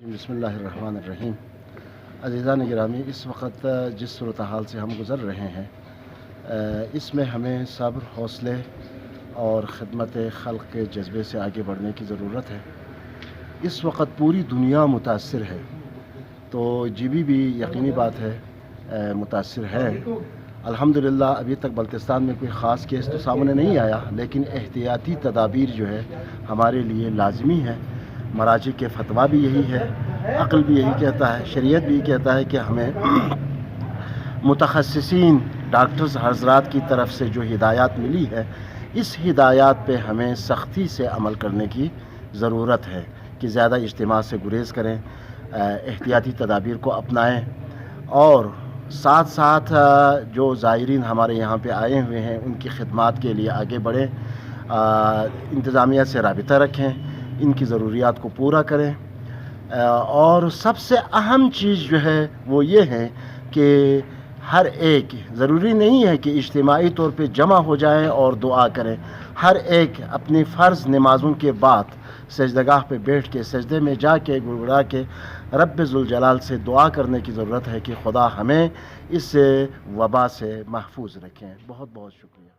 बिस्मिल्लाहिर्रहमानिर्रहीम। अज़ीज़ान गिरामी, इस वक्त जिस सूरत हाल से हम गुज़र रहे हैं इसमें हमें सब्र, हौसले और ख़िदमत खल्क़ के जज्बे से आगे बढ़ने की ज़रूरत है। इस वक्त पूरी दुनिया मुतासिर है, तो जीबी भी यकीनी बात है मुतासिर है। अल्हम्दुलिल्लाह अभी तक बल्तिस्तान में कोई ख़ास केस तो सामने नहीं आया, लेकिन एहतियाती तदाबीर जो है हमारे लिए लाजमी है। मराजी के फतवा भी यही है, अक़ल भी यही कहता है, शरीयत भी कहता है कि हमें मुतखस्सिसीन डॉक्टर्स हज़रात की तरफ से जो हिदायत मिली है, इस हिदायत पे हमें सख्ती से अमल करने की ज़रूरत है कि ज़्यादा इज्तिमा से गुरेज़ करें, एहतियाती तदाबीर को अपनाएं और साथ साथ जो ज़ायरीन हमारे यहाँ पे आए हुए हैं उनकी खिदमत के लिए आगे बढ़ें, इंतज़ामिया से राबिता रखें, इनकी ज़रूरियात को पूरा करें। और सबसे अहम चीज़ जो है वो ये है कि हर एक, ज़रूरी नहीं है कि इज्तिमाई तौर पे जमा हो जाएं और दुआ करें। हर एक अपनी फ़र्ज़ नमाज़ों के बाद सजदगाह पे बैठ के, सजदे में जाके गुड़गुड़ा के रब्ब ज़ुल जलाल से दुआ करने की ज़रूरत है कि खुदा हमें इस वबा से महफूज रखें। बहुत बहुत शुक्रिया।